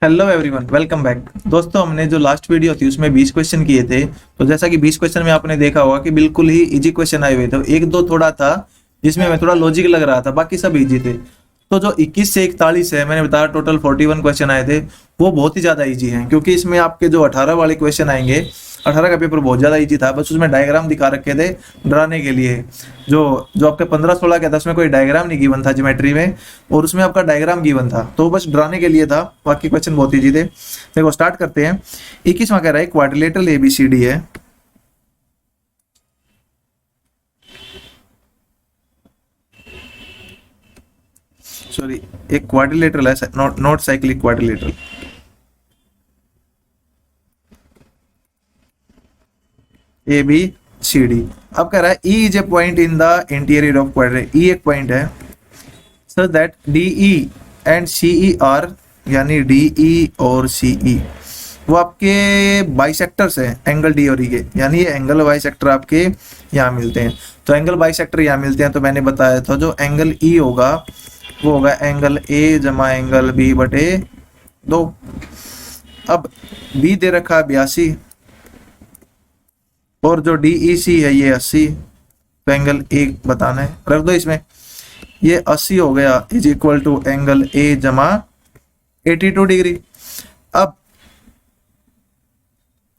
Hello everyone, welcome back. दोस्तों, हमने जो लास्ट वीडियो थी उसमें 20 क्वेश्चन किए थे। तो जैसा कि 20 क्वेश्चन में आपने देखा होगा कि बिल्कुल ही इजी क्वेश्चन आए हुए थे। एक दो थोड़ा था जिसमें हमें थोड़ा लॉजिक लग रहा था, बाकी सब इजी थे। तो जो 21 से 41 है, मैंने बताया टोटल 41 क्वेश्चन आए थे, वो बहुत ही ज्यादा इजी हैं, क्योंकि इसमें आपके जो 18 वाले क्वेश्चन आएंगे, 18 का पेपर बहुत ज्यादा इजी था। बस उसमें डायग्राम दिखा रखे थे डराने के लिए। जो जो आपके 15-16 का था उसमें कोई डायग्राम नहीं गिवन था ज्योमेट्री में, और उसमें आपका डायग्राम गिवन था, तो बस डराने के लिए था। बाकी क्वेश्चन बहुत इजी थे। देखो स्टार्ट करते हैं। 21वां कह रहा है क्वाड्रिलेटरल एबीसीडी है। सॉरी, एक क्वाड्रिलेटरल है, not cyclic quadrilateral. A B C D. अब कह रहा है E is a point in the interior of quadrant. E एक पॉइंट है so that D E and C E are, यानी डी ई और सी ई वो आपके बाइसेक्टर्स हैं, एंगल डी और ई के, यानी ये एंगल बाइसेक्टर आपके यहाँ मिलते हैं। तो एंगल बाइसेक्टर यहाँ मिलते हैं, तो मैंने बताया था जो एंगल ई होगा वो होगा एंगल ए जमा एंगल बी बटे 2। अब बी दे रखा है 82 और जो डी ई सी है ये 80, तो एंगल ए बताना है, रख दो इसमें। ये 80 हो गया is equal to angle A जमा 82 डिग्री। अब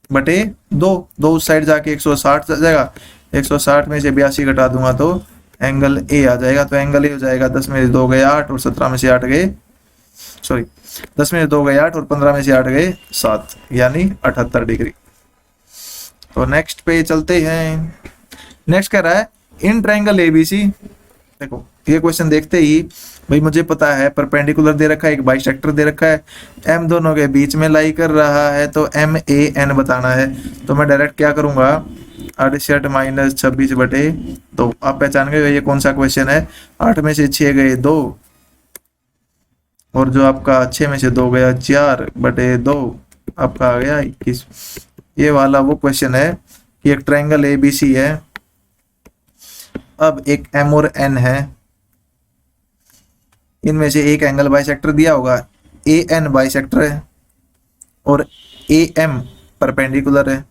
बटे 2 उस साइड जाके 160 आ जाएगा। 160 में से 82 घटा दूंगा तो एंगल ए आ जाएगा। तो एंगल ए हो जाएगा 10 में से 2 गए 8 और 17 में से 8 गए, सॉरी 10 में से 2 गए 8 और 15 में से 8 गए 7, यानी 78 डिग्री। तो नेक्स्ट पे चलते हैं। नेक्स्ट कह रहा है इन ट्रायंगल एबीसी। देखो ये क्वेश्चन देखते ही भाई मुझे पता है परपेंडिकुलर दे रखा है, एक बाइसेक्टर दे रखा है, एम दोनों के बीच में लाई कर रहा है, तो एम ए एन बताना है। तो मैं डायरेक्ट क्या करूंगा, 68 माइनस 26 बटे 2। आप पहचान गए ये कौन सा क्वेश्चन है। 8 में से 6 गए 2 और जो आपका 6 में से 2 गया 4 बटे 2, आपका आ गया 21। ये वाला वो क्वेश्चन है कि एक ट्रायंगल एबीसी है। अब एक एम और एन है, इनमें से एक एंगल बाइसेक्टर दिया होगा, ए एन बाइसेक्टर है और ए एम परपेंडिकुलर है।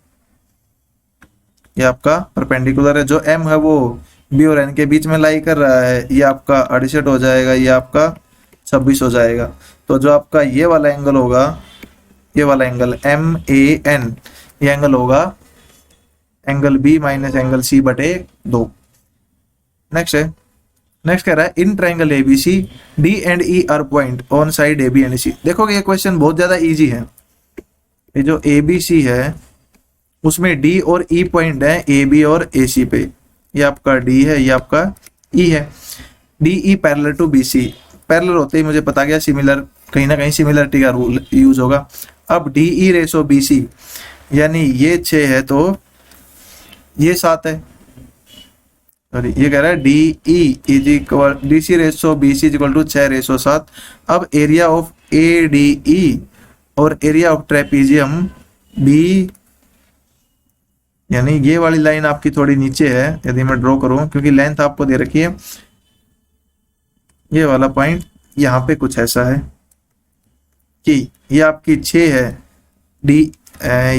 ये आपका परपेंडिकुलर है। जो एम है वो बी और एन के बीच में लाई कर रहा है, ये आपका 68 हो जाएगा, ये आपका 26 हो जाएगा। तो जो आपका ये वाला एंगल होगा, ये वाला एंगल एम ए एन, ये एंगल होगा angle B minus angle C बटे 2। नेक्स्ट है, नेक्स्ट कह रहा है in triangle ABC D and E are point on side A B and C. देखोगे ये क्वेश्चन बहुत ज्यादा इजी है। ये जो ए बी सी है उसमें डी और ई पॉइंट है ए बी और ए सी पे। ये आपका डी है, ये आपका ई है। D E parallel to B C. Parallel होते ही मुझे पता गया सिमिलर, कहीं ना कहीं सिमिलरिटी का रूल यूज होगा। अब D E ratio B C, यानी ये 6 है तो ये 7 है। सॉरी, ये कह रहा है D E is equal D C ratio B C is equal to 6 ratio 7। अब area of A D E और एरिया ऑफ ट्रेपीजियम बी, यानी ये वाली लाइन आपकी थोड़ी नीचे है यदि मैं ड्रॉ करूं, क्योंकि लेंथ आपको दे रखी है। ये वाला पॉइंट यहाँ पे कुछ ऐसा है कि ये आपकी 6 है, डी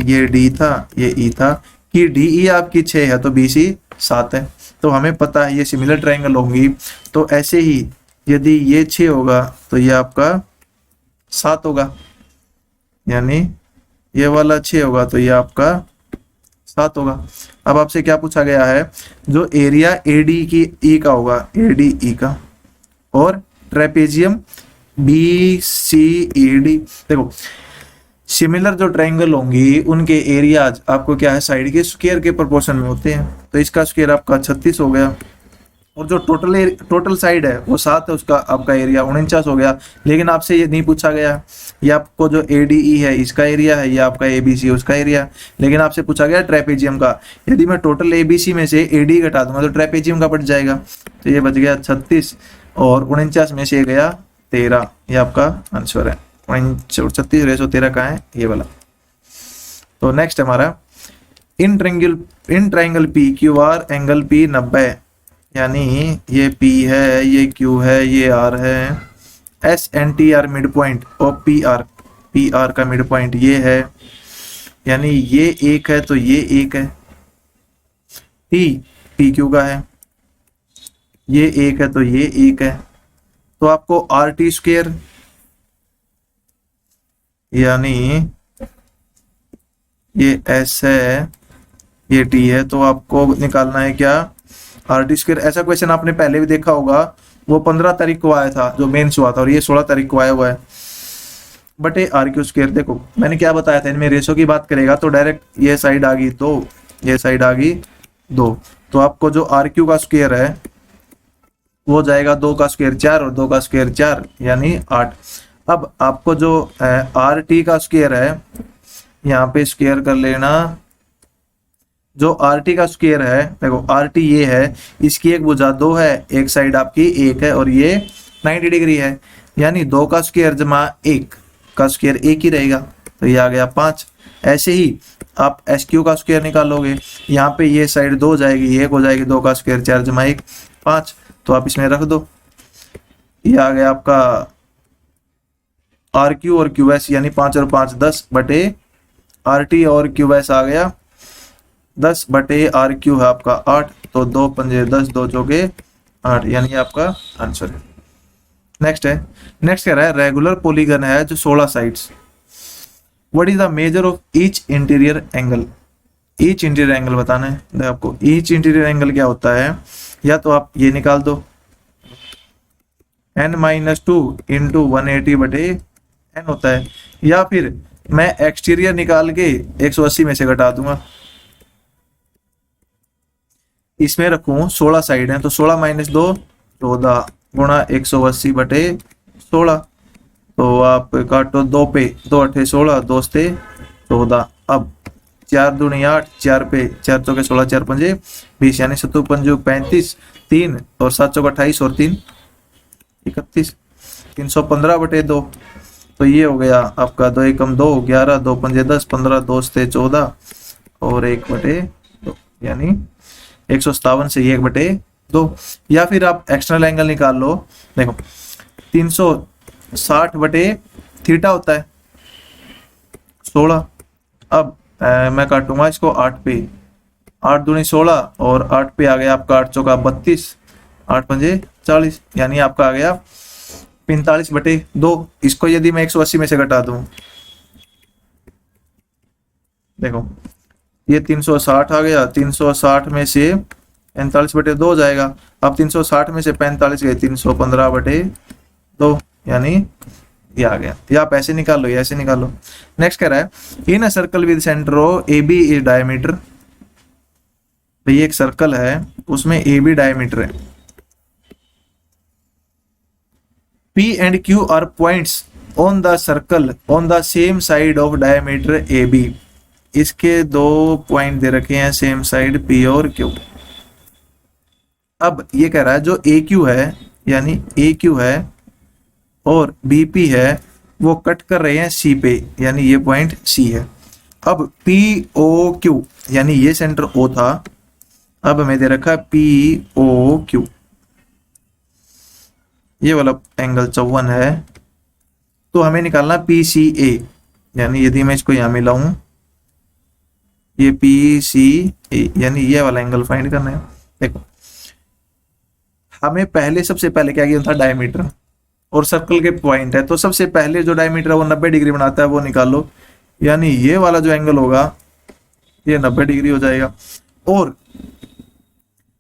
ये डी था ये ई था, कि डी ई आपकी 6 है तो बी सी 7 है। तो हमें पता है ये सिमिलर ट्रायंगल होंगी। तो ऐसे ही यदि ये 6 होगा तो ये आपका 7 होगा, यानी ये वाला 6 होगा तो ये आपका 7 होगा। अब आपसे क्या पूछा गया है, जो एरिया ए डी की ई का होगा, ए डी ई का, और trapezium B C E D. देखो सिमिलर जो ट्रायंगल होंगी उनके एरियाज आपको क्या है, साइड के स्क्वायर के प्रोपोर्शन में होते हैं। तो इसका स्क्वायर आपका 36 हो गया, और जो टोटल साइड है वो 7 है, उसका आपका एरिया 49 हो गया। लेकिन आपसे ये नहीं पूछा गया, ये आपको जो ए डी ई है इसका एरिया है, ये आपका ए बी सी उसका एरिया। लेकिन आपसे पूछा गया ट्रेपेजियम का। यदि मैं टोटल ए बी सी में से ए डी घटा दूंगा तो ट्रेपेजियम का बच जाएगा। तो ये बच गया 36 और 49 में से गया 13। ये आपका आंसर है। 36 रेशो 13 का है ये वाला। तो नेक्स्ट हमारा in triangle P Q R angle P 90, यानी ये P है, ये Q है, ये R है, S and T are midpoint of P R. P R का मिड पॉइंट ये है, यानी ये एक है तो ये एक है, टी पी क्यू का है, ये एक है तो ये एक है, तो आपको आर टी स्क्वेयर यानी ये एस है ये टी है, तो आपको निकालना है क्या, आर टी स्क्वेयर। ऐसा क्वेश्चन आपने पहले भी देखा होगा, वो 15 तारीख को आया था जो मेंस हुआ था, और ये 16 तारीख को आया हुआ है, बटे आर क्यू स्क्वेयर। देखो मैंने क्या बताया था, इनमें रेशो की बात करेगा तो डायरेक्ट ये साइड आ गई 2, ये साइड आ गई 2, तो आपको जो आर क्यू का स्क्वेयर है वो जाएगा 2 का स्क्वेयर 4 और 2 का स्क्वेयर 4 यानी 8। अब आपको जो आर टी का स्क्वेयर है यहाँ पे स्क्वेयर कर लेना, जो आर टी का स्क्वेयर है, देखो आर टी ये है, इसकी एक भुजा 2 है, एक साइड आपकी 1 है और ये 90 डिग्री है, यानी 2 का स्क्वेयर जमा 1 का स्क्वेयर 1 ही रहेगा, तो ये आ गया 5। ऐसे ही आप एस क्यू का स्क्वेयर निकालोगे, यहाँ पे ये साइड 2 जाएगी, ये 1 हो जाएगी, 2 का स्क्वेयर 4 जमा 1 5, तो आप इसमें रख दो, ये आ गया आपका आर क्यू और क्यू एस, यानी 5 और 5 10 बटे आर टी और क्यू एस आ गया 10 बटे आर क्यू है आपका 8, तो 2 पंजे 10 2 चौके 8, यानी आपका आंसर है। नेक्स्ट कह रहा है रेगुलर पॉलीगन है जो 16 sides, what is the measure of each interior angle. Each interior angle बताना है, देखो आपको ईच इंटीरियर एंगल क्या होता है, या तो आप ये निकाल दो n-2 इंटू 180 बटे n होता है, या फिर मैं एक्सटीरियर निकाल के 180 में से घटा दूंगा, इसमें रखूं 16 साइड है तो 16 माइनस 2 14 गुणा 180 बटे 16, तो आप काटो 2 पे 2 अठे 16 2 से 14, अब 4 दूनी 8 4 पे 4 चौके 16 4 पंजे 20, यानी 7 पंजू 35 3 और 7 चौक 28 और 3 31, 315 बटे 2, तो ये हो गया आपका 2 एकम 2 11 2 पंजे 10 15 2 से 14 और 1 बटे 2, यानी 157 से 1 बटे 2। या फिर आप एक्सटर्नल एंगल निकाल लो, देखो 360 बटे थीटा होता है 16, अब मैं काटूंगा इसको 8 पे, 8 दूनी 16 और 8 पे आ गया आपका 8 चौका 32 8 पंजे 40, यानी आपका आ गया 45 बटे 2। इसको यदि मैं 180 में से घटा दूं, देखो ये 360 आ गया, 360 में से 45 बटे 2 जाएगा, अब 360 में से 45 गए 315 बटे 2, यानी ये आ गया, या आप ऐसे निकाल लो या ऐसे निकाल लो। नेक्स्ट कह रहा है in a circle with centre A B is diameter, भाई एक सर्कल है उसमें ए बी डायमीटर है, P and Q are points on the circle on the same side of diameter AB। इसके 2 पॉइंट दे रखे हैं सेम साइड P और Q। अब ये कह रहा है जो AQ है यानी AQ है और BP है वो कट कर रहे हैं C पे, यानी ये पॉइंट C है। अब POQ यानी ये सेंटर O था, अब हमें दे रखा है POQ, ये वाला एंगल 54 है, तो हमें निकालना PCA, यानी यदि मैं इसको यहां मिलाऊं ये PCA यानी ये वाला एंगल फाइंड करना है। देखो हमें सबसे पहले क्या किया था, डायमीटर और सर्कल के पॉइंट है, तो सबसे पहले जो डायमीटर है वो 90 डिग्री बनाता है वो निकालो, यानी ये वाला जो एंगल होगा ये 90 डिग्री हो जाएगा। और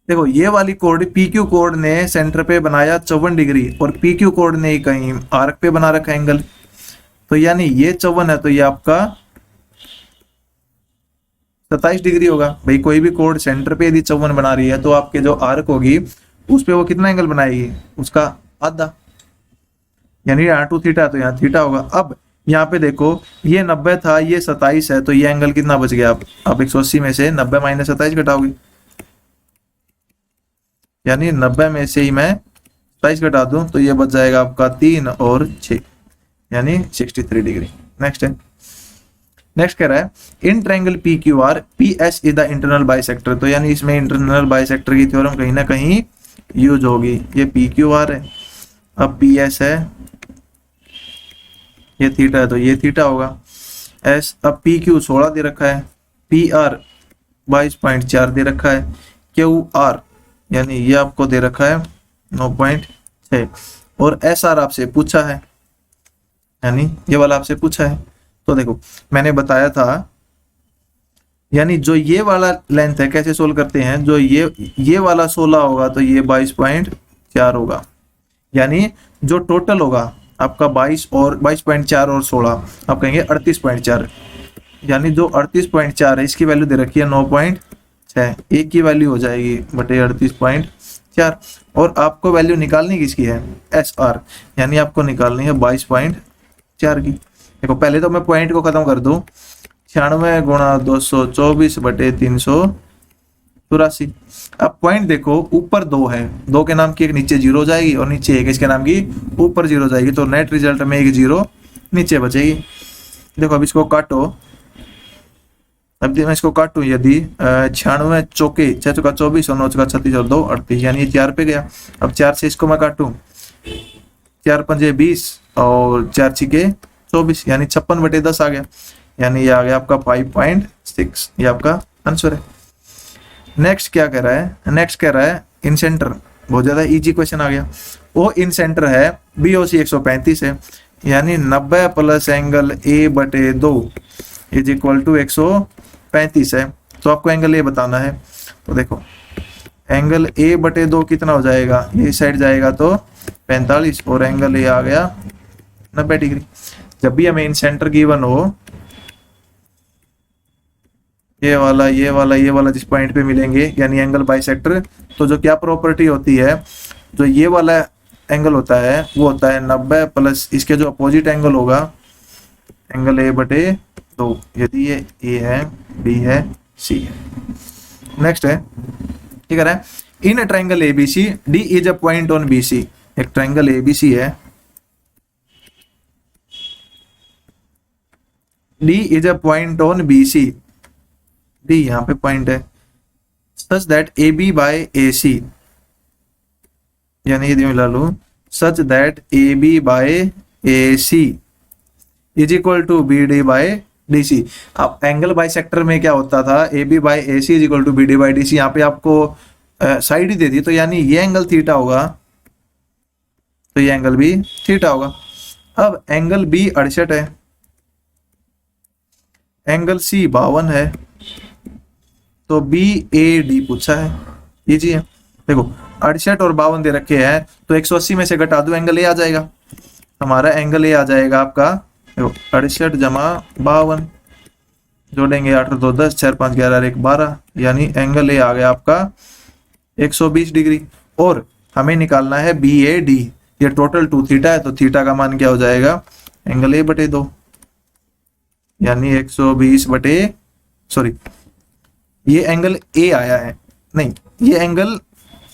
देखो ये वाली कोड PQ कोड ने सेंटर पे बनाया 54 डिग्री और PQ कोड ने कहीं आर्क पे बना रखा एंगल, तो यानी ये 54 है तो ये आपका 27 डिग्री होगा। भाई कोई भी कोड सेंटर पे यदि 54 बना रही है तो आपके जो आर्क होगी उस पे वो कितना एंगल बनाएगी, उसका आधा, यानी यहाँ 2 थीटा तो यहाँ थीटा होगा। अब यहाँ पे देखो ये 90 था ये 27 है, तो ये एंगल कितना बच गया, आप 180 में से 90 माइनस 27 घटाओगे, यानी 90 में से ही मैं 27 घटा दूं तो ये बच जाएगा आपका 3 और 6 यानी 63 डिग्री। नेक्स्ट कह रहा है in triangle PQR PS is the internal bisector, तो यानी इसमें इंटरनल बाइसेक्टर की थ्योरम कहीं ना कहीं यूज होगी। ये PQR है, अब PS है, ये थीटा है तो ये थीटा होगा। एस अब पी क्यू 16 दे रखा है, पी आर 22.4 दे रखा है, क्यू आर यानी ये आपको दे रखा है 9.6 और एस आर आपसे पूछा है, यानी ये वाला आपसे पूछा है। तो देखो मैंने बताया था, यानी जो ये वाला लेंथ है कैसे सोल्व करते हैं, जो ये वाला 16 होगा तो ये 22.4 होगा, यानी जो टोटल होगा आपका 22 और 22.4 और 16 आप कहेंगे 38.4, यानी जो 38.4 है इसकी वैल्यू दे रखी है 9.6, एक की वैल्यू हो जाएगी बटे 38.4 और आपको वैल्यू निकालनी किसकी है, एस आर, यानी आपको निकालनी है 22.4 की। देखो पहले तो मैं पॉइंट को खत्म कर दूं, 96 गुणा 224 बटे 384। अब पॉइंट देखो ऊपर 2 है, 2 के नाम की एक नीचे 0 हो जाएगी और नीचे एक इसके नाम की ऊपर 0 हो जाएगी, तो नेट रिजल्ट में एक 0 नीचे बचेगी। देखो अब इसको काटो, अब मैं इसको काटूं, यदि 96 चौके 6 चौका 24 और 9 चौका 36 और 2 38, यानी ये 4 पे गया। अब 4 से इसको मैं काटूं, 4 पंजे 20 और 4 छिके 24, यानी 56 बटे 10 आ गया, यानी ये आ गया आपका 5.6, ये आपका आंसर है। नेक्स्ट क्या कह रहा है, नेक्स्ट कह रहा है इन सेंटर, बहुत ज्यादा इजी क्वेश्चन आ गया। वो इन सेंटर है BOC 135 है, यानी 90 प्लस एंगल A बटे 2 इज इक्वल टू 135 है, तो आपको एंगल A बताना है। तो देखो एंगल A बटे 2 कितना हो जाएगा, ये साइड जाएगा तो 45 और एंगल A आ गया 90 डिग्री। जब भी हमें इन सेंटर गिवन हो, ये वाला ये वाला ये वाला जिस पॉइंट पे मिलेंगे यानी एंगल बाइसेक्टर, तो जो क्या प्रॉपर्टी होती है, जो ये वाला एंगल होता है वो होता है 90 प्लस इसके जो अपोजिट एंगल होगा एंगल A बटे 2, यदि ये A है, B है, C है। नेक्स्ट है ठीक है, in triangle ABC D is a point on BC, एक ट्रायंगल ABC है, D is a point on BC, D यहाँ पे पॉइंट है, such that AB by AC, यानी यदि मिला लू such that AB by AC is equal to BD by DC। अब एंगल बाइसेक्टर में क्या होता था, AB by AC is equal to BD by DC, यहाँ पे आपको साइड ही दे दी, तो यानी ये एंगल थीटा होगा तो ये एंगल भी थीटा होगा। अब एंगल B 68 है, एंगल C 52 है, तो BAD पूछा है, इजी है। देखो 68 और 52 दे रखे हैं, तो 180 में से घटा दो एंगल A आ जाएगा, हमारा एंगल A आ जाएगा आपका, देखो 68 जमा 52, जोड़ेंगे 8 और 2 10, 4 5 11 और 1 12, यानी एंगल A आ गया आपका 120 डिग्री। और हमें निकालना है BAD, ये टोटल 2 थीटा है, तो थीटा का मान क्या हो जाएगा, एंगल A बटे 2, यानी 120 बटे, सॉरी ये एंगल A आया है, नहीं ये एंगल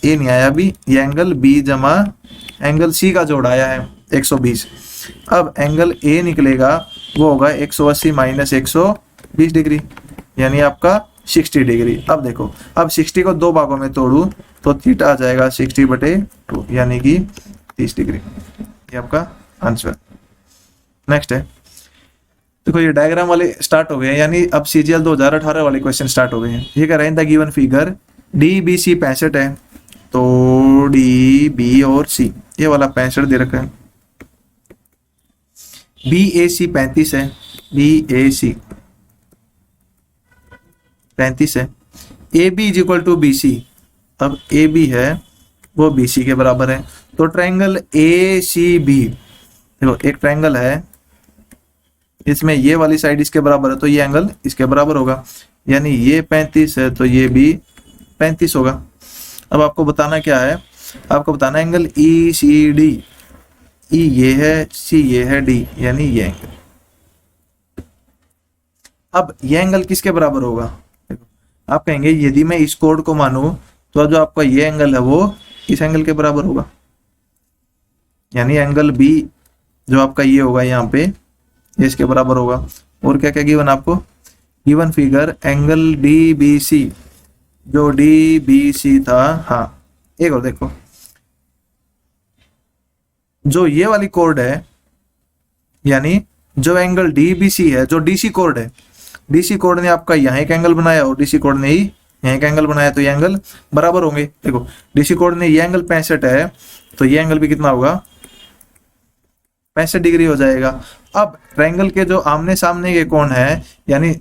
A नहीं आया अभी, ये एंगल B जमा एंगल C का जोड़ आया है 120। अब एंगल A निकलेगा वो होगा 180 माइनस 120 डिग्री, यानी आपका 60 डिग्री। अब देखो अब 60 को 2 भागों में तोड़ू तो थीटा आ जाएगा 60 बटे 2, यानी कि 30 डिग्री, ये आपका आंसर। नेक्स्ट है, देखो ये डायग्राम वाले स्टार्ट हो गए हैं, यानी अब CGL 2018 वाले क्वेश्चन स्टार्ट हो गए हैं। ये कह रहे हैं द गिवन फिगर DBC 65 है, तो DB और C ये वाला 65 दे रखा है, BAC 35 है, BAC 35 है, AB is equal to BC, अब AB है वो BC के बराबर है, तो ट्रायंगल ACB, देखो एक ट्रायंगल है इसमें ये वाली साइड इसके बराबर है, तो ये एंगल इसके बराबर होगा, यानी ये 35 है तो ये भी 35 होगा। अब आपको बताना क्या है, आपको बताना एंगल ECD, E ये है, C ये है, D यानी ये एंगल। अब ये एंगल किसके बराबर होगा, आप कहेंगे यदि मैं इस कोड को मानूं तो जो आपका ये एंगल है वो इस एंगल के बराबर होगा, यानी एंगल B जो आपका ये होगा यहाँ पे ये इसके बराबर होगा। और क्या क्या गिवन आपको, गिवन फिगर एंगल DBC, जो DBC था, हाँ एक और देखो जो ये वाली कोड है, यानी जो एंगल डीबीसी है, जो डीसी कोड है, डीसी कोड ने आपका यहाँ एक एंगल बनाया और डीसी कोड ने ही यहाँ एक एंगल बनाया, तो ये एंगल बराबर होंगे। देखो डीसी कोड ने ये एंगल 65 है, तो ये एंगल भी कितना होगा, 65 डिग्री हो जाएगा। अब ट्रायंगल के जो आमने सामने के कोण है, यानी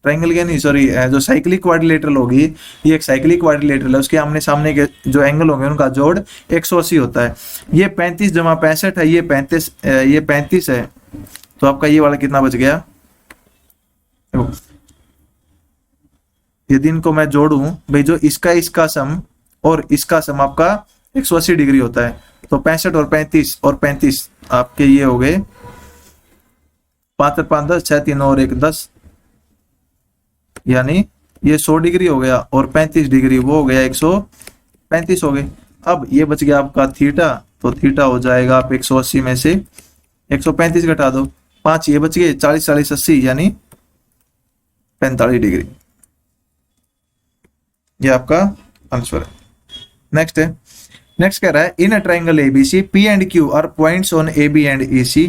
ट्रायंगल के नहीं सॉरी, जो साइक्लिक क्वाड्रिलेटरल होगी, ये एक साइक्लिक क्वाड्रिलेटरल है, उसके आमने सामने के जो एंगल होंगे उनका जोड़ 180 होता है। ये 35 जमा 65 है, ये 35 है, तो आपका ये वाला कितना बच गया। देखो यदि इनको मैं जोड़ूं भाई, जो इसका सम और इसका सम आपका 180 डिग्री होता है, तो 65 और 35 आपके ये हो गए 5 5 10 6 3 और 1 10, यानी ये 100 डिग्री हो गया और 35 डिग्री वो हो गया 135 हो गए। अब ये बच गया आपका थीटा, तो थीटा हो जाएगा आप 180 में से 135 घटा दो, 5 ये बच गए, 40 40 80 यानी 45 डिग्री, ये आपका आंसर है। नेक्स्ट कह रहा है in a triangle ABC P and Q are points on A B and E C.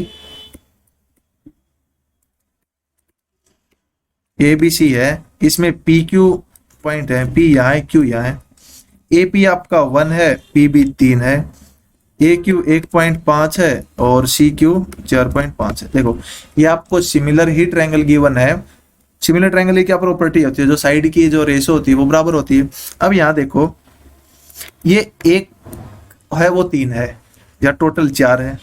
ABC है, इसमें पी क्यू पॉइंट है, पी यहाँ है, क्यू यहाँ है, ए पी आपका 1 है, पी बी 3 है, ए क्यू 1.5 है और सी क्यू 4.5 है। देखो ये आपको सिमिलर ही ट्रायंगल गिवन है। सिमिलर ट्रायंगल की क्या प्रॉपर्टी होती है, जो साइड की जो रेशो होती है वो बराबर होती है। अब यहाँ देखो ये 1 है वो 3 है, या टोटल 4 है।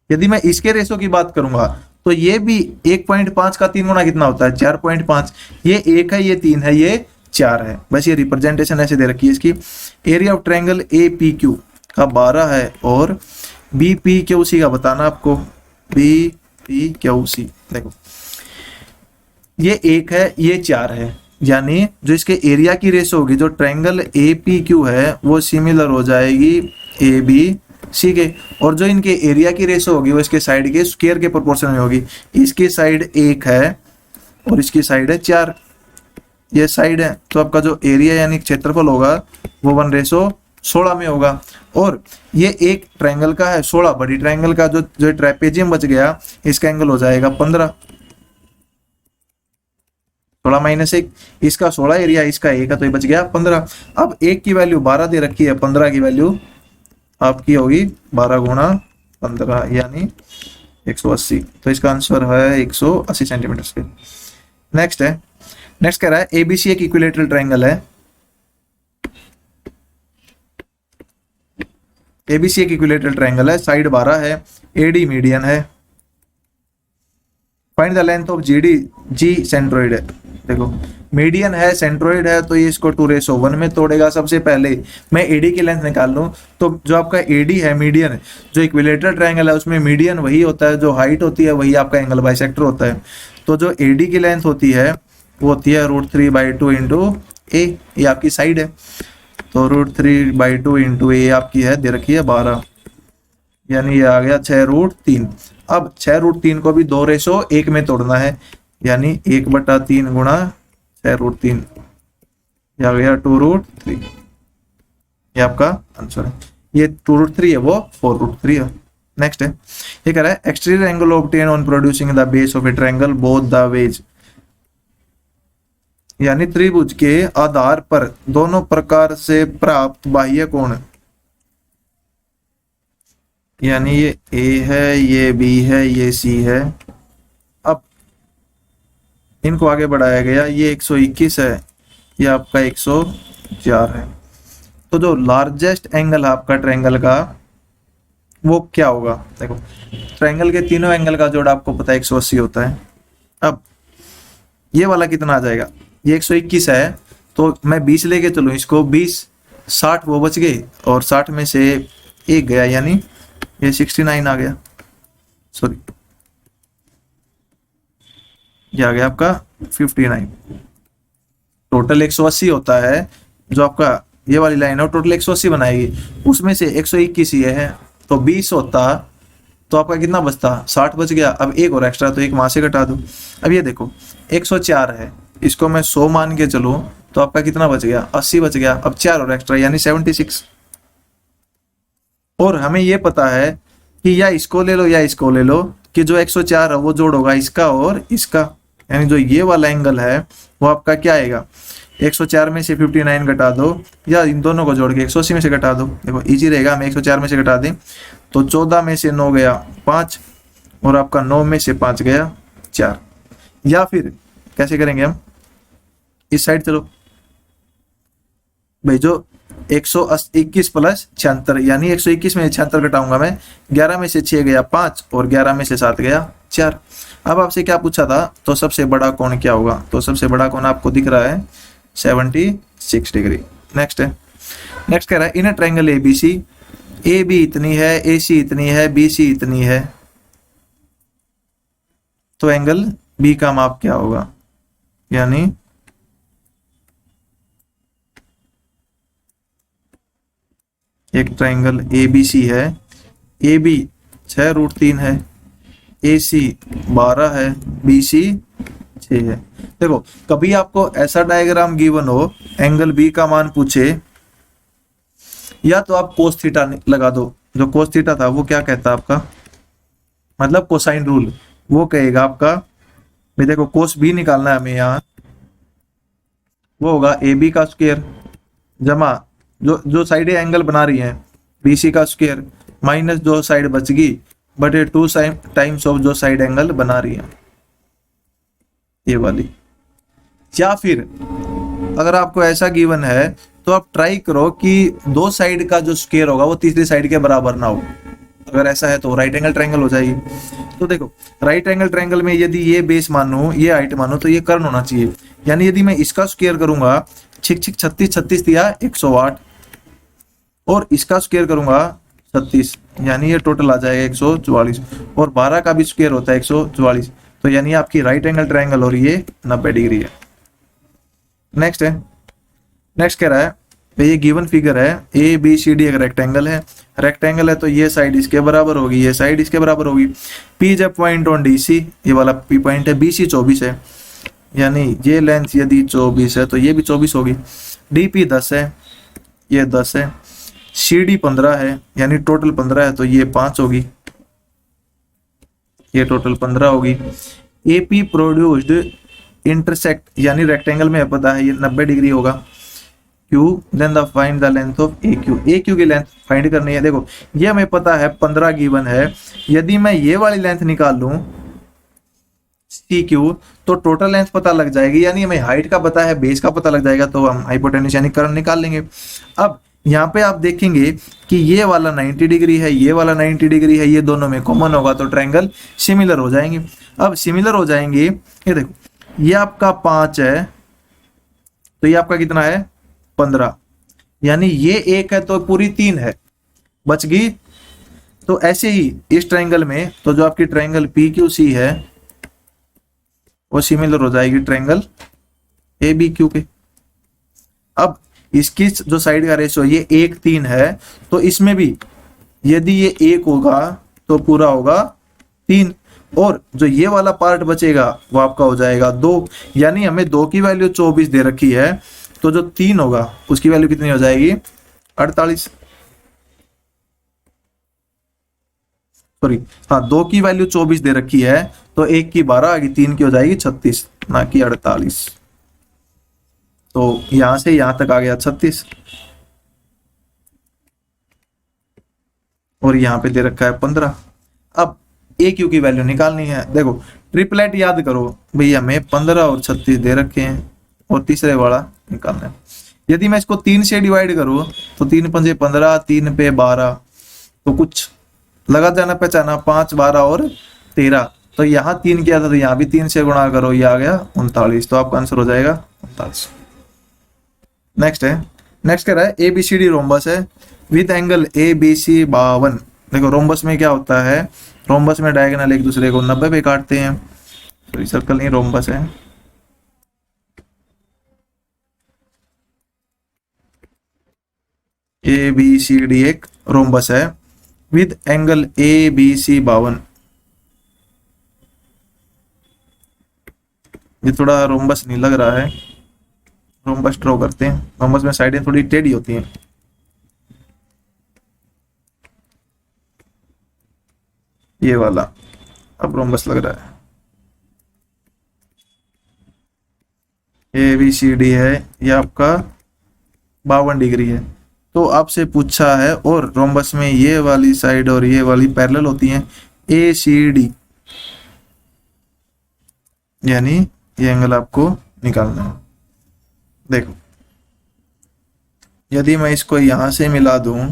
यदि मैं इसके रेशो की बात करूंगा तो ये भी 1.5 का 3 गुना कितना होता है, 4.5। ये 1 है, ये 3 है, ये 4 है। बस ये रिप्रेजेंटेशन ऐसे दे रखी है इसकी। Area of triangle A P Q का 12 है और बी पी क्यू सी का बताना आपको, बी पी क्यू सी। देखो ये 1 है, ये 4 है, यानी जो इसके एरिया की रेशो होगी, जो ट्रायंगल ए पी क्यू है वो सिमिलर हो जाएगी ए बी सी के, और जो इनके एरिया की रेशो होगी वो इसके साइड के स्क्वायर के प्रोपोर्शन में होगी। इसकी साइड 1 है और इसकी साइड है 4, ये साइड है, तो आपका जो एरिया यानी क्षेत्रफल होगा वो 1:16 में होगा। और ये एक ट्रायंगल का है 16, बड़ी ट्रायंगल का जो ट्रेपेजियम बच गया इसका एंगल हो जाएगा 15, 16 - 1, इसका 16 एरिया, इसका 1 है, तो ये बच गया 15। अब 1 की वैल्यू 12 दे रखी है, 15 की वैल्यू आपकी होगी 12 गुणा 15 यानी 180, तो इसका आंसर है 180 सेंटीमीटर स्क्वायर। नेक्स्ट कह रहा है एबीसी एक इक्विलेटरल ट्रायंगल है। एबीसी एक इक्विलेटरल ट्रायंगल है, साइड 12 है, एडी मीडियन है, find the length of GD, G centroid है। देखो मीडियन है, सेंट्रोइड है, तो ये इसको 2:1 में तोड़ेगा। सबसे पहले मैं एडी की लेंथ निकाल लूं, तो जो आपका एडी है मीडियन, जो इक्विलेटरल ट्रायंगल है उसमें मीडियन वही होता है, जो हाइट होती है वही आपका एंगल बाइसेक्टर होता है। तो जो एडी की लेंथ होती है वो होती है √3/2 इंटू ए, ये आपकी साइड है, तो √3/2 इंटू ए आपकी है, दे रखी है 12, यानी ये आ गया 6√3। अब 6√3 को भी 2:1 में तोड़ना है, यानी 1/3 गुणा 6√3, ये आ गया 2√3, ये आपका आंसर है। ये 2√3 है, वो 4√3 है। नेक्स्ट है, ये कह रहा है exterior angle obtain on producing the base of A triangle both the ways, यानी त्रिभुज के आधार पर दोनों प्रकार से प्राप्त बाह्य कोण, यानी ये ए है, ये बी है, ये सी है। अब इनको आगे बढ़ाया गया, ये 121 है, ये आपका 104 है। तो जो लार्जेस्ट एंगल है आपका ट्रायंगल का वो क्या होगा। देखो ट्रायंगल के तीनों एंगल का जोड़ आपको पता है 180 होता है। अब ये वाला कितना आ जाएगा, ये 121 है, तो मैं 20 लेके चलूं इसको, 20 60 वो बच गए और 60 में से 1 गया, यानी ये 69 आ गया, सॉरी ये आ गया आपका 59। टोटल 180 होता है, जो आपका ये वाली लाइन है टोटल 180 बनाएगी, उसमें से 121 ये है, तो 20 होता तो आपका कितना बचता, 60 बच गया। अब एक और एक्स्ट्रा, तो एक वहां से घटा दो। अब ये देखो 104 है, इसको मैं 100 मान के चलूं तो आपका कितना बच गया, 80 बच गया। अब 4 और एक्स्ट्रा यानी 76। और हमें ये पता है कि या इसको ले लो या इसको ले लो, कि जो 104 है वो जोड़ होगा इसका और इसका, यानी जो ये वाला एंगल है वो आपका क्या आएगा, 104 में से 59 घटा दो, या इन दोनों को जोड़ के 180 में से घटा दो। देखो इजी रहेगा, हम 104 में से घटा दें तो 14 में से 9 गया 5, और आपका 9 में से 5 गया 4। या फिर कैसे करेंगे हम, इस साइड चलो भाई, जो 121 प्लस 76, यानी 121 में 76 घटाऊंगा मैं, 11 में से 6 गया 5 और 11 में से 7 गया 4। अब आपसे क्या पूछा था, तो सबसे बड़ा कोण क्या होगा, तो सबसे बड़ा कोण आपको दिख रहा है 76 डिग्री। नेक्स्ट है, नेक्स्ट कह रहा है in a triangle ABC, A B इतनी है, ए सी इतनी है, बी सी इतनी है, तो एंगल बी का माप क्या होगा। यानी एक ट्रायंगल ए बी सी है, ए बी 6√3 है, ए सी 12 है, बी सी 6 है। देखो कभी आपको ऐसा डायग्राम गिवन हो, एंगल बी का मान पूछे, या तो आप कोस थीटा लगा दो, जो कोस थीटा था वो क्या कहता है आपका, मतलब कोसाइन रूल, वो कहेगा आपका भाई देखो कोस बी निकालना है हमें, यहाँ वो होगा ए बी का स्क्वायर जमा जो साइडें एंगल बना रही हैं बी सी का स्क्वायर, माइनस जो साइड बच गई बटे 2 टाइम्स ऑफ जो साइड एंगल बना रही है ये वाली। या फिर अगर आपको ऐसा गिवन है तो आप ट्राई करो कि 2 साइड का जो स्क्वायर होगा वो तीसरी साइड के बराबर ना हो। अगर ऐसा है तो राइट एंगल ट्रायंगल हो जाएगी। तो देखो राइट एंगल ट्रायंगल में यदि ये बेस मानो, ये हाइट मानो, तो ये कर्न होना चाहिए। यानी यदि मैं इसका स्क्वायर करूंगा, 36 दिया 108, और इसका स्क्वायर करूंगा 36, यानी ये टोटल आ जाएगा 144, और 12 का भी स्क्वायर होता है 144, तो यानी आपकी राइट एंगल ट्रायंगल और ये 90 डिग्री है। नेक्स्ट है, नेक्स्ट कह रहा है ये गिवन फिगर है ए बी सी डी एक रेक्टेंगल है, रेक्टेंगल है तो ये साइड इसके बराबर होगी, ये साइड इसके बराबर होगी। पी जब पॉइंट ऑन डी सी, ये वाला पी पॉइंट है, बी सी 24 है, यानी ये लेंथ यदि 24 है तो ये भी 24 होगी। डी पी 10 है, ये 10 है। सी डी 15 है, यानी टोटल 15 है तो ये 5 होगी, ये टोटल 15 होगी। ए पी प्रोड्यूस्ड इंटरसेक्ट, यानी रेक्टेंगल में पता है ये 90 डिग्री होगा। Q then the find the length of A Q, A Q की लेंथ फाइंड करनी है। देखो ये हमें पता है 15 गिवन है, यदि मैं ये वाली लेंथ निकाल लूं सी क्यू तो टोटल लेंथ पता लग जाएगी, यानी हमें हाइट का पता है, बेस का पता लग जाएगा, तो हम हाइपोटेन्यूज यानी कर्न निकाल लेंगे। अब यहाँ पे आप देखेंगे कि ये वाला 90 डिग्री है, ये वाला 90 डिग्री है, ये दोनों में कॉमन होगा तो ट्रायंगल सिमिलर हो जाएंगे। अब सिमिलर हो जाएंगे, ये देखो ये आपका 5 है तो ये आपका कितना है 15, यानी ये 1 है तो पूरी 3 है, बच गई। तो ऐसे ही इस ट्रायंगल में तो जो आपकी ट्रायंगल पी क्यू सी है वो सिमिलर हो जाएगी ट्रायंगल ए बी क्यू के। अब इसकी जो साइड का रेशियो ये 1:3 है, तो इसमें भी यदि ये 1 होगा तो पूरा होगा 3, और जो ये वाला पार्ट बचेगा वो आपका हो जाएगा 2, यानी हमें 2 की वैल्यू 24 दे रखी है, तो जो 3 होगा उसकी वैल्यू कितनी हो जाएगी 48, सॉरी हाँ 2 की वैल्यू 24 दे रखी है तो 1 की 12 आ गई, 3 की हो जाएगी 36, ना कि 48। तो यहां से यहां तक आ गया 36, और यहां पे दे रखा है 15। अब ए क्यू की वैल्यू निकालनी है। देखो ट्रिपलेट याद करो भैया, हमें 15 और 36 दे रखे हैं और तीसरे वाला निकालना है। यदि मैं इसको 3 से डिवाइड करूं तो 3 पंजे 15, 3 पे 12, तो कुछ लगा जाना पहचाना, 5 12 और 13, तो यहाँ 3 किया था तो यहाँ भी 3 से गुणा करो, ये आ गया 39, तो आपका आंसर हो जाएगा 39। नेक्स्ट है, नेक्स्ट कह रहा है A B C D rhombus है with angle A B C 52। देखो रोम्बस में क्या होता है, रोम्बस में डायगोनल एक दूसरे को 90 पे काटते हैं, तो सर्कल नहीं रोम्बस है। ए बी सी डी एक रोम्बस है with angle A B C 52। ये थोड़ा रोम्बस नहीं लग रहा है, रोम्बस ड्रॉ करते हैं। रोम्बस में साइडें थोड़ी टेढ़ी होती हैं। ये वाला अब रोम्बस लग रहा है। ए बी सी डी है, ये आपका 52 डिग्री है। तो आपसे पूछा है और रोम्बस में ये वाली साइड और ये वाली पैरेलल होती हैं, ए सी डी, यानी ये एंगल आपको निकालना है। देखो यदि मैं इसको यहां से मिला दूं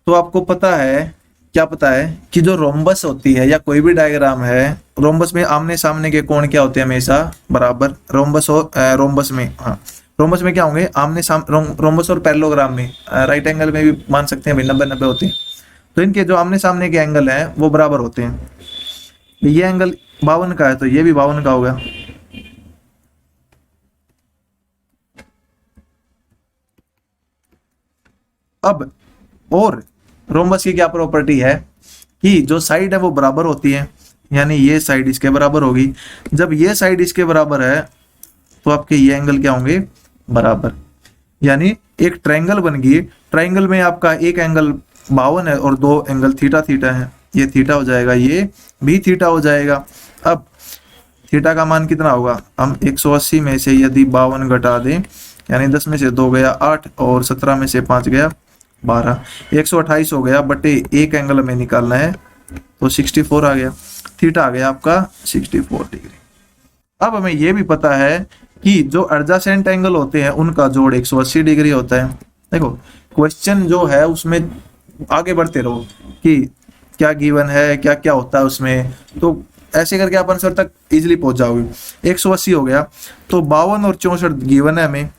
तो आपको पता है, क्या पता है कि जो रोम्बस होती है या कोई भी डायग्राम है, रोम्बस में आमने सामने के कोण क्या होते हैं, हमेशा बराबर। रोम्बस और रोम्बस में, हाँ रोम्बस में क्या होंगे, आमने सामने। रोम्बस और पैरेललोग्राम में, राइट एंगल में भी मान सकते हैं भाई, 90-90 होते हैं। तो इनके जो आमने सामने के एंगल हैं वो बराबर होते हैं। ये एंगल 52 का है तो ये भी 52 का होगा। अब और रोम्बस की क्या प्रॉपर्टी है कि जो साइड है वो बराबर होती है, यानी ये साइड इसके बराबर होगी। जब ये साइड इसके बराबर है तो आपके ये एंगल क्या होंगे, बराबर। यानी एक ट्रायंगल बन गई। ट्रायंगल में आपका एक एंगल 52 है और दो एंगल थीटा थीटा है। ये थीटा हो जाएगा, ये भी थीटा हो जाएगा। अब थीटा का मान कितना होगा, हम 180 में से यदि 52 घटा दें, यानी 10 में से 2 गया 8 और 17 में से 5 गया 12, 128 हो गया, बटे एक एंगल हमें निकालना है तो 64 आ गया। थीटा आ गया आपका 64 डिग्री। अब हमें यह भी पता है कि जो एडजेसेंट एंगल होते हैं उनका जोड़ 180 डिग्री होता है। देखो क्वेश्चन जो है उसमें आगे बढ़ते रहो कि क्या गिवन है, क्या क्या होता है उसमें, तो ऐसे करके आप आंसर तक इजीली पहुंच जाओगे। 180 हो गया तो 52 और 64 गिवन है हमें,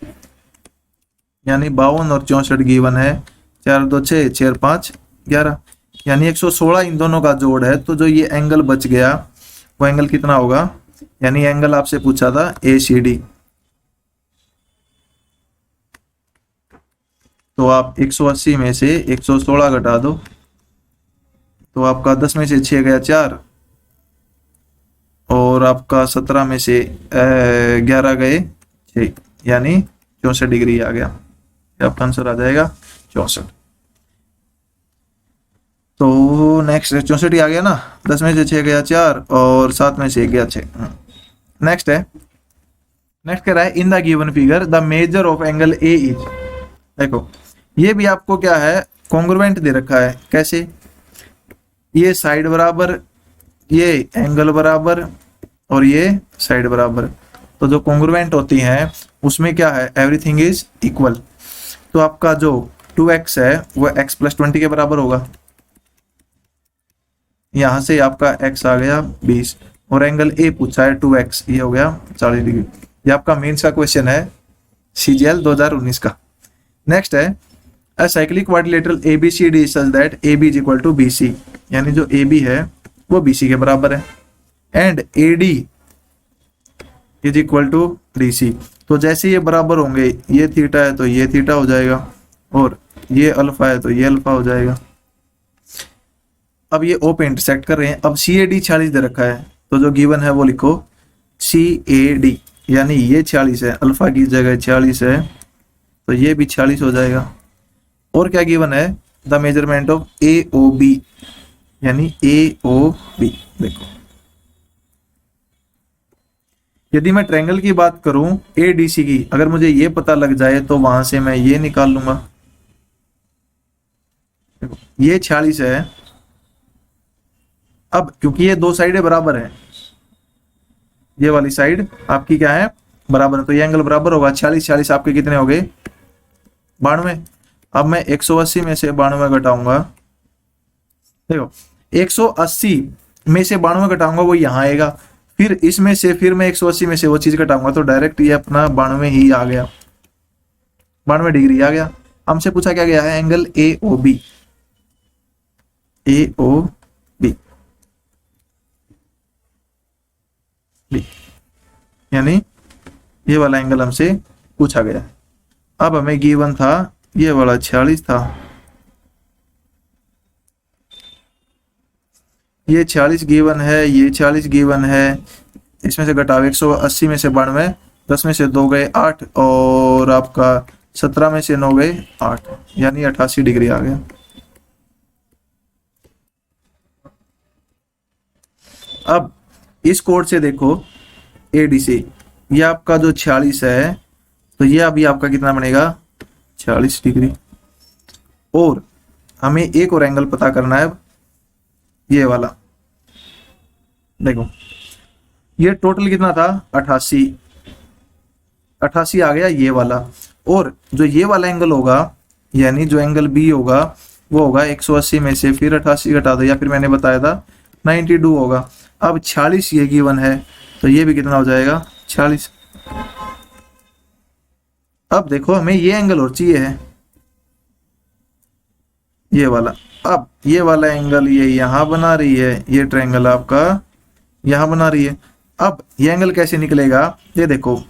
यानी 52 और 64 गिवन है। 4 2 6, 4 5 11, यानी 116 इन दोनों का जोड़ है। तो जो ये एंगल बच गया वो एंगल कितना होगा, यानी एंगल आपसे पूछा था ए सी डी। तो आप 180 में से 116 घटा दो तो आपका 10 में से 6 गया 4 और आपका 17 में से 11 गए 6, यानी 64 डिग्री आ गया। आपका आंसर आ जाएगा 64। तो नेक्स्ट 64 ही आ गया ना, 10 में से 6 गया 4 और 7 में से 1 गया 6। नेक्स्ट है, नेक्स्ट कह रहा है in the given figure the measure of angle A is. देखो ये भी आपको क्या है, कॉन्ग्रुएंट दे रखा है। कैसे, ये साइड बराबर, ये एंगल बराबर और ये साइड बराबर। तो जो कॉन्ग्रुएंट होती हैं उसमें क्या है, एवरीथिंग इज इक्वल। तो आपका जो 2x है वो x + 20 के बराबर होगा। यहां से आपका x आ गया 20 और एंगल ए पूछा है 2x, ये हो गया 40 डिग्री। ये आपका मेंस का क्वेश्चन है CGL 2019 का। नेक्स्ट है a cyclic quadrilateral ABCD such that AB is equal to BC, यानी जो AB है वो BC के बराबर है and AD is equal to DC। तो जैसे ये बराबर होंगे, ये थीटा है तो ये थीटा हो जाएगा और ये अल्फा है तो ये अल्फा हो जाएगा। अब ये O पे इंटरसेक्ट कर रहे हैं। अब CAD 46 दे रखा है तो जो गिवन है वो लिखो CAD, यानी ये 46 है, अल्फा की जगह 46 है तो ये भी 46 हो जाएगा। और क्या गिवन है, द मेजरमेंट ऑफ AOB, यानी AOB। देखो यदि मैं ट्रायंगल की बात करूं ADC की, अगर मुझे ये पता लग जाए तो वहां से मैं ये निकाल लूंगा। देखो ये 46 है। अब क्योंकि ये दो साइडें बराबर है, ये वाली साइड आपकी क्या है, बराबर है, तो ये एंगल बराबर होगा। 46 46 आपके कितने हो गए, 92। अब मैं 180 में से 92 घटाऊंगा। देखो 180 में से 92 घटाऊंगा वो यहाँ आएगा, फिर इसमें से फिर मैं 180 में से वो चीज घटाऊंगा तो डायरेक्ट ये अपना 92 ही आ गया, 92 डिग्री आ गया। हमसे पूछा क्या गया है, एंगल AOB, AOB यानी ये वाला एंगल हमसे पूछा गया। अब हमें गिवन था ये वाला 46 था, ये 46 गिवन है, ये 40 गिवन है। इसमें से घटाओ 180 में से 92, 10 में से 2 गए 8 और आपका 17 में से 9 गए 8, यानी 88 डिग्री आ गया। अब इस कोड से देखो AD से ये आपका जो 46 है, तो ये अभी आपका कितना बनेगा 46 डिग्री। और हमें एक और एंगल पता करना है, ये वाला। देखो ये टोटल कितना था 88 आ गया ये वाला। और जो ये वाला एंगल होगा, यानी जो एंगल बी होगा वो होगा 180 में से फिर 88 घटा दो, या फिर मैंने बताया था 92 होगा। अब 46 ये गिवन है, तो ये भी कितना हो जाएगा 46। अब देखो हमें ये एंगल और चाहिए है, ये वाला। अब ये वाला एंगल ये यहां बना रही है, ये ट्रायंगल आपका यहां बना रही है। अब ये एंगल कैसे निकलेगा, ये देखो।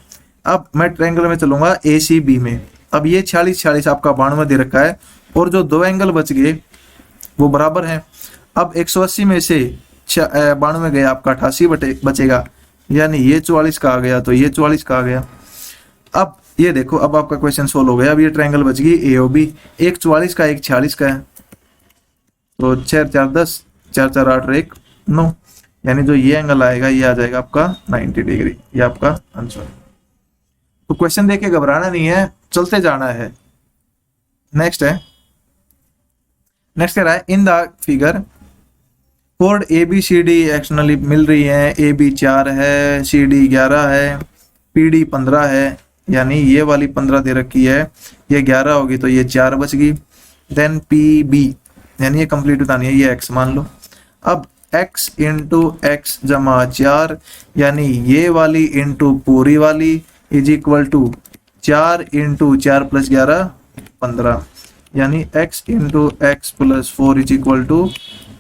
अब मैं ट्रायंगल में चलूंगा ACB में। अब ये 46 आपका 92 दे रखा है, और जो दो एंगल बच गए वो बराबर हैं। अब 180 में से 92 गया, आपका 88 बचेगा, यानी ये 44 का आ गया, तो ये 44 का आ गया। अब ये देखो, अब आपका क्वेश्चन सोल्व हो गया। अब ये ट्रायंगल बच गई AOB, एक 44 का एक 46 का है, तो 4 4 10, 4 4 8 और 1 9, यानी जो ये एंगल आएगा ये आ जाएगा आपका 90 डिग्री। ये आपका आंसर। तो क्वेश्चन देख के घबराना नहीं है, चलते जाना है। नेक्स्ट कह रहा है in the figure quad ABCD externally मिल रही है। AB 4 है, CD 11 है, PD 15 है, यानी ये वाली 15 दे रखी है, ये 11 होगी, तो ये 4 बच गई। देन PB, यानी ये कंप्लीट बतानी है, ये x मान लो। अब x इंटू एक्स जमा 4, यानी ये वाली इंटू पूरी वाली is equal to 4 into 4 plus 11 15, यानी x into X plus 4 is equal to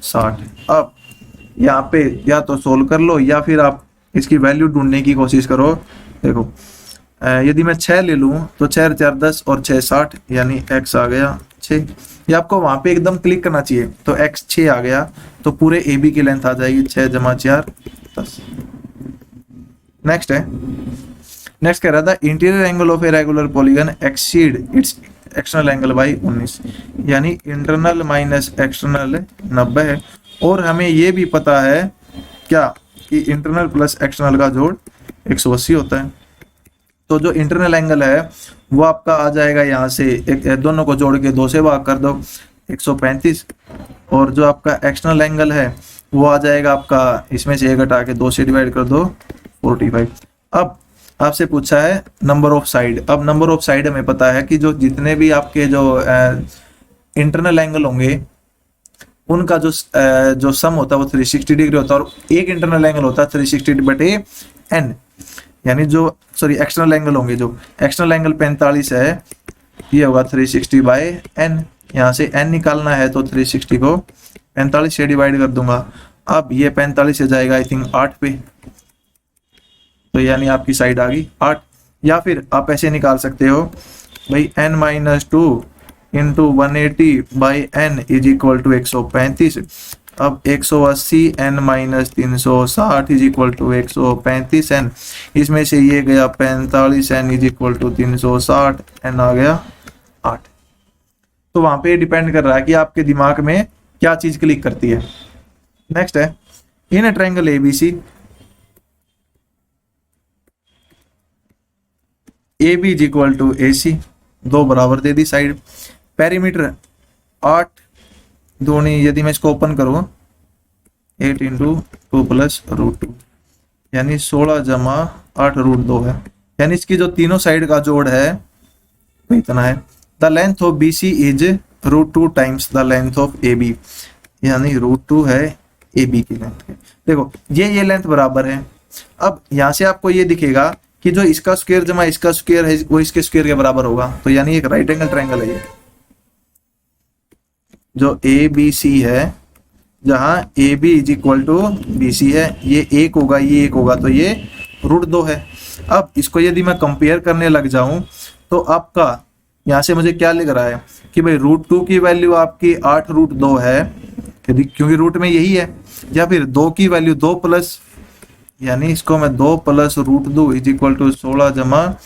60। अब यहाँ पे या तो सोल्व कर लो या फिर आप इसकी वैल्यू ढूंढने की कोशिश करो। देखो यदि मैं 6 ले लूँ तो 4 4 10 और 6 60, यानी x आ गया 6। ये आपको वहां पे एकदम क्लिक करना चाहिए, तो x 6 आ गया, तो पूरे AB की लेंथ आ जाएगी 6 जमा 4 10। नेक्स्ट कह रहा था interior angle of a regular polygon exceed it's external angle by 19, यानी इंटरनल माइनस एक्सटर्नल 90 है। और हमें ये भी पता है क्या कि इंटरनल प्लस एक्सटर्नल का जोड़ 180 होता है। तो जो इंटरनल एंगल है वो आपका आ जाएगा यहाँ से, एक दोनों को जोड़ के 2 से भाग कर दो 135, और जो आपका एक्सटर्नल एंगल है वो आ जाएगा आपका, इसमें से 1 घटा के 2 से डिवाइड कर दो 45। अब आपसे पूछा है नंबर ऑफ साइड। अब नंबर ऑफ साइड हमें पता है कि जो जितने भी आपके जो इंटरनल एंगल होंगे उनका जो सम होता है वो 360 डिग्री होता है, और एक इंटरनल एंगल होता है 360 बटे n, यानी जो एक्सटर्नल एंगल होंगे, जो एक्सटर्नल एंगल 45 है ये होगा 360 बाय n। यहाँ से n निकालना है तो 360 को 45 से डिवाइड कर दूंगा। अब ये 45 से जाएगा आई थिंक 8 पे, तो यानी आपकी साइड आ गई 8। या फिर आप ऐसे निकाल सकते हो भाई n-2 into 180 by n is equal to 135। अब 180 n-360 is equal to 135 n, इसमें से ये गया 45 n is equal to 360, n आ गया 8। तो वहां पे डिपेंड कर रहा है कि आपके दिमाग में क्या चीज क्लिक करती है। नेक्स्ट है in triangle ABC AB is equal to AC, 2 बराबर दे दी साइड। पेरीमीटर 8 दूनी, यदि मैं इसको ओपन करूं 8 इंटू 2 प्लस √2, यानी 16 जमा 8 √2 है, यानी इसकी जो तीनों साइड का जोड़ है वो इतना है। The length of BC is √2 times the length of AB, यानी √2 है AB की लेंथ। देखो ये लेंथ बराबर है। अब यहाँ से आपको ये दिखेगा कि जो इसका स्क्वायर जमा इसका स्क्वायर है वो इसके स्क्वायर के बराबर होगा, तो यानी एक राइट एंगल ट्रायंगल है ये। जो ABC है, जहां AB is equal to BC है, ये 1 होगा ये 1 होगा, तो ये √2 है। अब इसको यदि मैं कंपेयर करने लग जाऊं तो आपका यहाँ से मुझे क्या लिख रहा है कि भाई √2 की वैल्यू आपकी 8 √2 है, यदि क्योंकि रूट में यही है, या फिर 2 की वैल्यू 2 प्लस, यानी इसको मैं 2 प्लस √2 इज इक्वल टू 16 जमा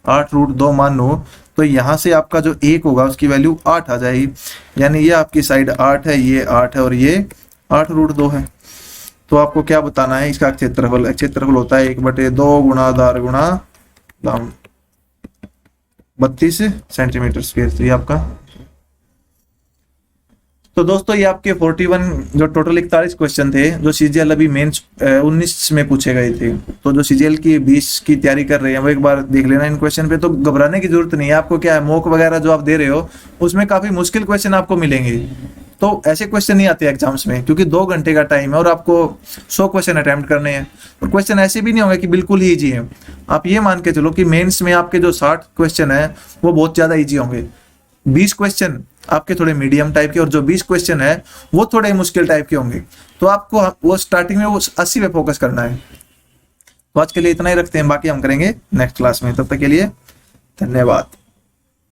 8 √2 मानूं, तो यहाँ से आपका जो 1 होगा उसकी वैल्यू 8 आ जाएगी, यानी ये आपकी साइड 8 है, ये 8 है और ये 8 √2 है। तो आपको क्या बताना है इसका क्षेत्रफल। क्षेत्रफल होता है 1/2 गुणा आधार गुणा लंब 32 सेंटीमीटर स्क्वायर। तो ये आपका, तो दोस्तों ये आपके 41 जो टोटल 41 क्वेश्चन थे जो सीजीएल अभी मेंस 19 में पूछे गए थे। तो जो सीजीएल की 20 की तैयारी कर रहे हैं वो एक बार देख लेना इन क्वेश्चन पे। तो घबराने की जरूरत नहीं है आपको। क्या है, मॉक वगैरह जो आप दे रहे हो उसमें काफी मुश्किल क्वेश्चन आपको मिलेंगे। तो ऐसे क्वेश्चन नहीं आते एग्जाम्स में, क्योंकि 2 घंटे का टाइम है और आपको 100 क्वेश्चन अटेम्प्ट करने हैं। और क्वेश्चन ऐसे भी नहीं होंगे कि बिल्कुल ही ईजी है। आप ये मान के चलो कि मेंस में आपके जो 60 क्वेश्चन है वो बहुत ज्यादा ईजी होंगे। 20 क्वेश्चन आपके थोड़े मीडियम टाइप के और जो 20 क्वेश्चन है वो थोड़े मुश्किल टाइप के होंगे। तो आपको वो स्टार्टिंग में वो 80 पे फोकस करना है। तो आज के लिए इतना ही रखते हैं, बाकी हम करेंगे नेक्स्ट क्लास में। तब तक के लिए धन्यवाद।